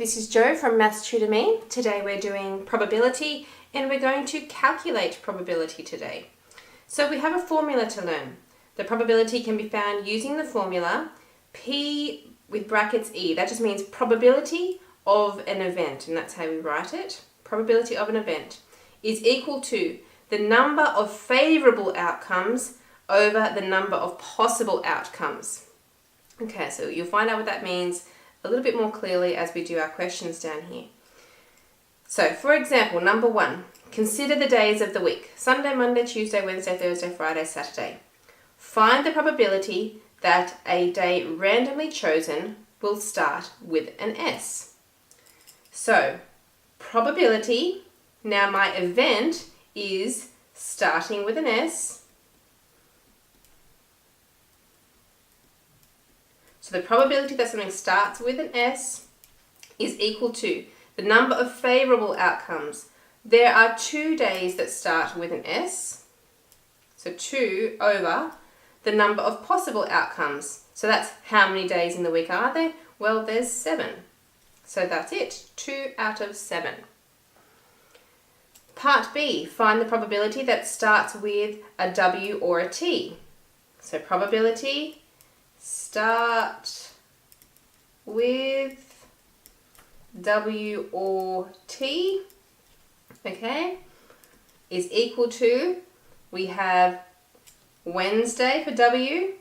this is Jo from Maths Tutor Me. Today we're doing probability and we're going to calculate probability today. So we have a formula to learn. The probability can be found using the formula P with brackets E. That just means probability of an event, and that's how we write it. Probability of an event is equal to the number of favourable outcomes over the number of possible outcomes. Okay, so you'll find out what that means a little bit more clearly as we do our questions down here. So, for example, number 1, consider the days of the week: Sunday, Monday, Tuesday, Wednesday, Thursday, Friday, Saturday. Find the probability that a day randomly chosen will start with an S. So, probability, now my event is starting with an S. So the probability that something starts with an S is equal to the number of favourable outcomes. There are 2 days that start with an S, so 2 over the number of possible outcomes. So that's how many days in the week are there? Well, there's 7. So that's it, 2 out of 7. Part B, find the probability that starts with a W or a T. So probability start with W or T, okay, is equal to, we have Wednesday for W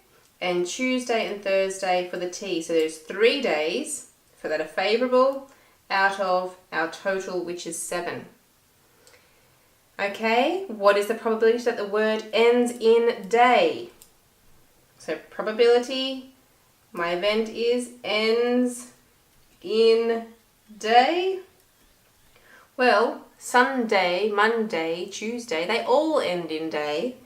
and Tuesday and Thursday for the T. So there's 3 days for that are favourable out of our total, which is 7. Okay, what is the probability that the word ends in day? So probability, my event is ends in day. Well, Sunday, Monday, Tuesday, they all end in day.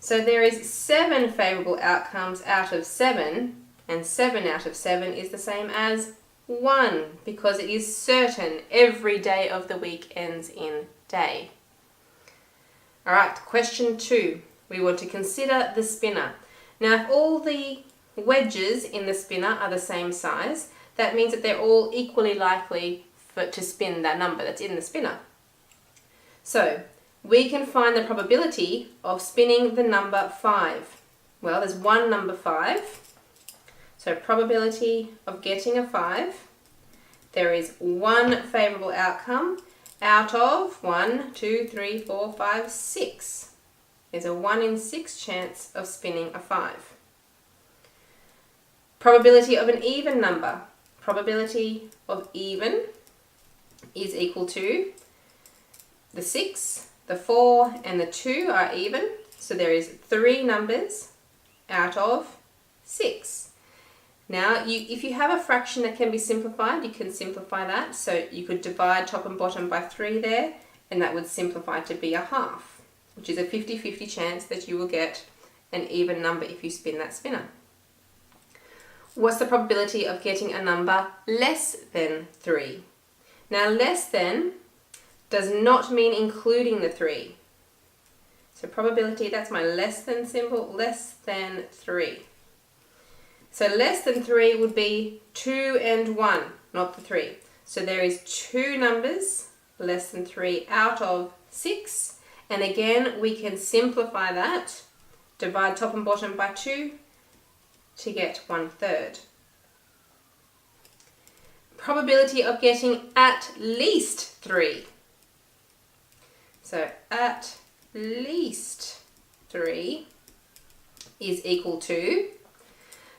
So there is 7 favourable outcomes out of 7, and 7 out of 7 is the same as 1, because it is certain every day of the week ends in day. Alright, question 2. We want to consider the spinner. Now, if all the wedges in the spinner are the same size, that means that they're all equally likely to spin that number that's in the spinner. So, we can find the probability of spinning the number 5. Well, there's one number 5. So, probability of getting a 5. There is 1 favourable outcome out of 1, 2, 3, 4, 5, 6. There's a 1 in 6 chance of spinning a 5. Probability of an even number. Probability of even is equal to the 6, the 4 and the 2 are even. So there is 3 numbers out of 6. Now, if you have a fraction that can be simplified, you can simplify that. So you could divide top and bottom by 3 there, and that would simplify to be a half, which is a 50-50 chance that you will get an even number if you spin that spinner. What's the probability of getting a number less than 3? Now, less than does not mean including the 3. So probability, that's my less than symbol, less than 3. So less than 3 would be 2 and 1, not the 3. So there is 2 numbers less than 3 out of 6. And again, we can simplify that, divide top and bottom by 2 to get 1/3. Probability of getting at least 3. So at least 3 is equal to,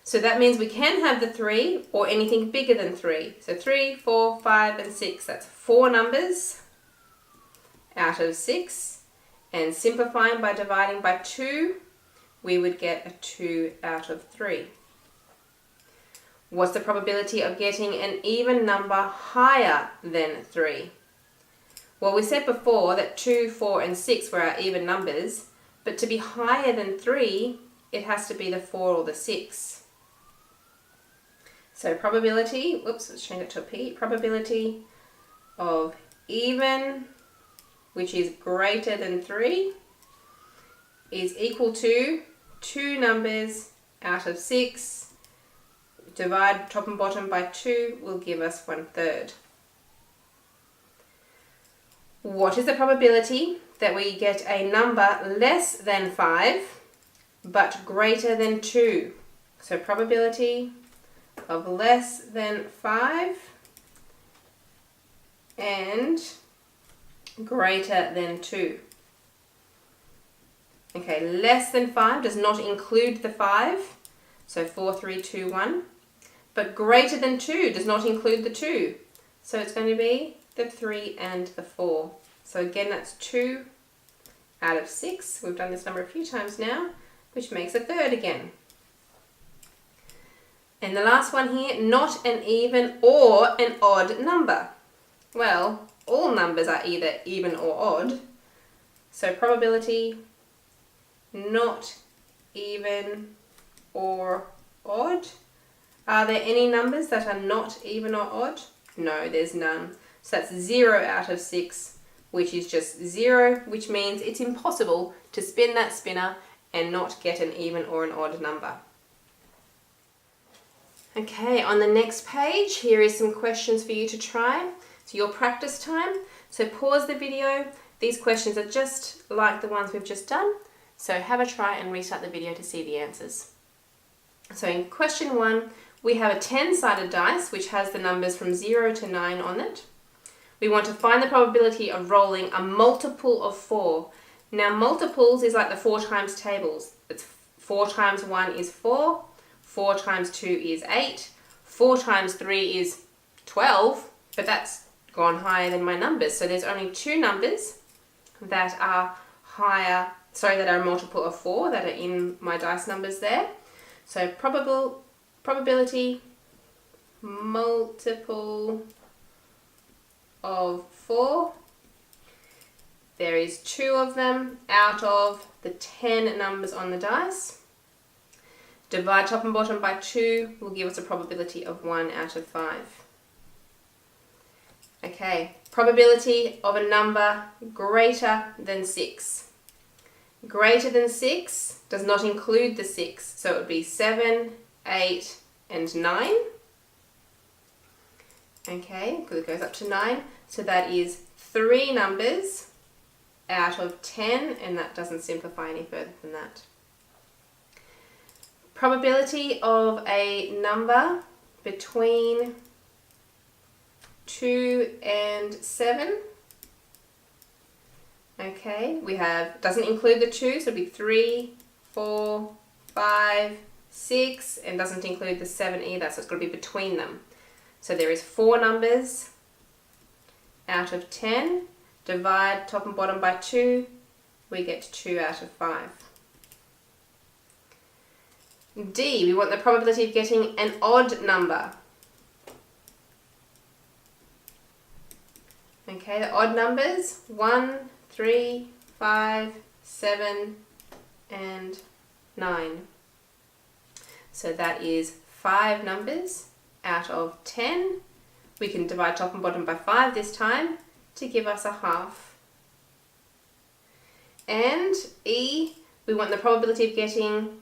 so that means we can have the 3 or anything bigger than 3. So 3, 4, 5 and 6, that's 4 numbers out of 6. And simplifying by dividing by 2, we would get a 2 out of 3. What's the probability of getting an even number higher than 3? Well, we said before that 2, 4 and 6 were our even numbers, but to be higher than 3, it has to be the 4 or the 6. So probability, let's change it to a P, probability of even, which is greater than 3, is equal to 2 numbers out of 6 Divide top and bottom by 2 will give us 1/3. What is the probability that we get a number less than 5 but greater than 2? So probability of less than 5 and greater than 2. Okay, less than 5 does not include the 5, so 4, 3, 2, 1. But greater than 2 does not include the 2, so it's going to be the 3 and the 4. So again, that's 2 out of 6. We've done this number a few times now, which makes a third again. And the last one here, not an even or an odd number. Well, all numbers are either even or odd. So probability not even or odd. Are there any numbers that are not even or odd? No, there's none. So that's 0 out of 6, which is just 0, which means it's impossible to spin that spinner and not get an even or an odd number. Okay, on the next page, here is some questions for you to try. So your practice time. So pause the video. These questions are just like the ones we've just done. So have a try and restart the video to see the answers. So in question 1, we have a 10-sided dice which has the numbers from 0 to 9 on it. We want to find the probability of rolling a multiple of 4. Now multiples is like the 4 times tables. It's 4 times 1 is 4, 4 times 2 is 8, 4 times 3 is 12, but that's gone higher than my numbers. So there's only 2 numbers that are that are a multiple of 4 that are in my dice numbers there. So probability multiple of 4. There is 2 of them out of the 10 numbers on the dice. Divide top and bottom by 2 will give us a probability of 1 out of 5. Okay, probability of a number greater than 6. Greater than 6 does not include the 6, so it would be 7, 8, and 9. Okay, because it goes up to 9, so that is 3 numbers out of 10, and that doesn't simplify any further than that. Probability of a number between 2 and 7. Okay, we have, doesn't include the 2, so it'll be 3, 4, 5, 6, and doesn't include the 7 either, so it's got to be between them. So there is 4 numbers out of 10. Divide top and bottom by 2, we get 2 out of 5. D, we want the probability of getting an odd number. Okay, the odd numbers, 1, 3, 5, 7, and 9. So that is 5 numbers out of 10. We can divide top and bottom by 5 this time to give us a half. And E, we want the probability of getting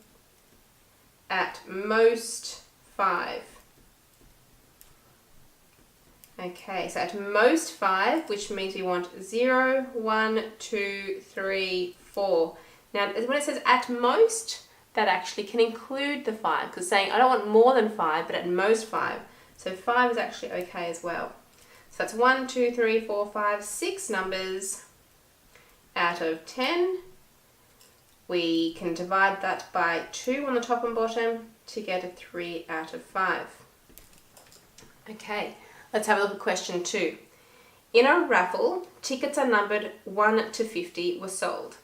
at most 5. Okay, so at most 5, which means we want 0, 1, 2, 3, 4. Now, when it says at most, that actually can include the 5, because saying I don't want more than 5, but at most 5. So 5 is actually okay as well. So that's 1, 2, 3, 4, 5, 6 numbers out of 10. We can divide that by 2 on the top and bottom to get a 3 out of 5. Okay, let's have a look at question 2. In a raffle, tickets are numbered 1 to 50 were sold.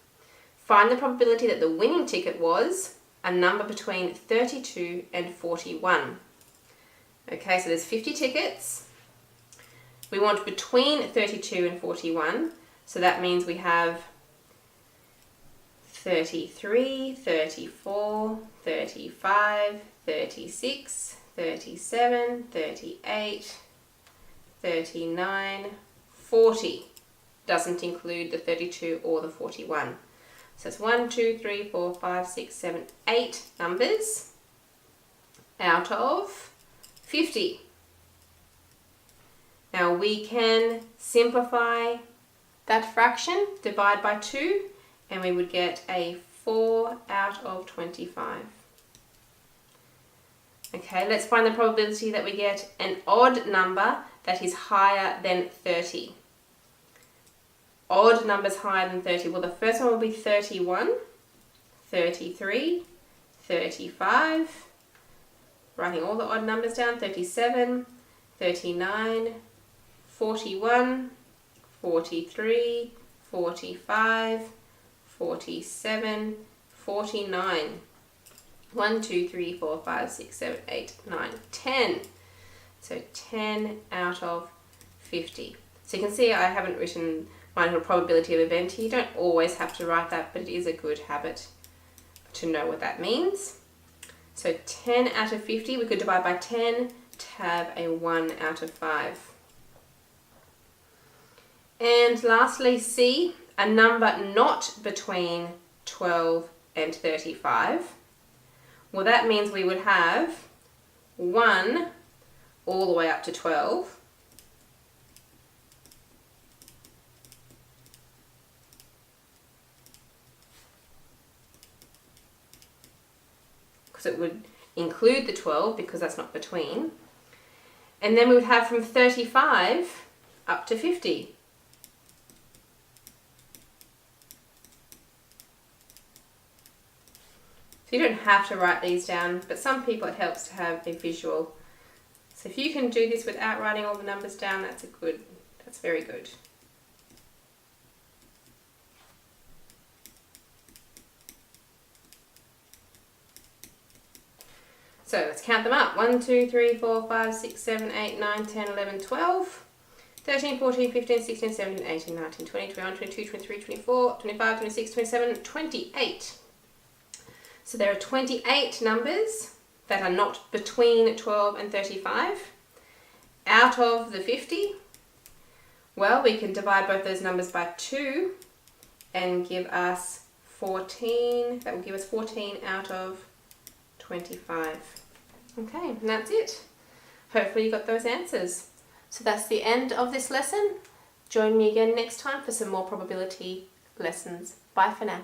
Find the probability that the winning ticket was a number between 32 and 41. Okay, so there's 50 tickets. We want between 32 and 41, so that means we have 33, 34, 35, 36, 37, 38, 39, 40. Doesn't include the 32 or the 41. So it's 1, 2, 3, 4, 5, 6, 7, 8 numbers out of 50. Now we can simplify that fraction, divide by 2, and we would get a 4 out of 25. Okay, let's find the probability that we get an odd number that is higher than 30. Odd numbers higher than 30. Well, the first one will be 31, 33, 35, writing all the odd numbers down, 37, 39, 41, 43, 45, 47, 49. 1, 2, 3, 4, 5, 6, 7, 8, 9, 10. So 10 out of 50. So you can see I haven't written my little probability of event here. You don't always have to write that, but it is a good habit to know what that means. So 10 out of 50, we could divide by 10 to have a 1 out of 5. And lastly, C, a number not between 12 and 35. Well, that means we would have 1 all the way up to 12. Because it would include the 12 because that's not between. And then we would have from 35 up to 50. So you don't have to write these down, but some people it helps to have a visual. So if you can do this without writing all the numbers down, that's very good. So let's count them up. 1, 2, 3, 4, 5, 6, 7, 8, 9, 10, 11, 12, 13, 14, 15, 16, 17, 18, 19, 20, 21, 22, 23, 24, 25, 26, 27, 28. So there are 28 numbers that are not between 12 and 35. Out of the 50, well, we can divide both those numbers by 2 and give us 14. That will give us 14 out of 25. Okay, and that's it. Hopefully you got those answers. So that's the end of this lesson. Join me again next time for some more probability lessons. Bye for now.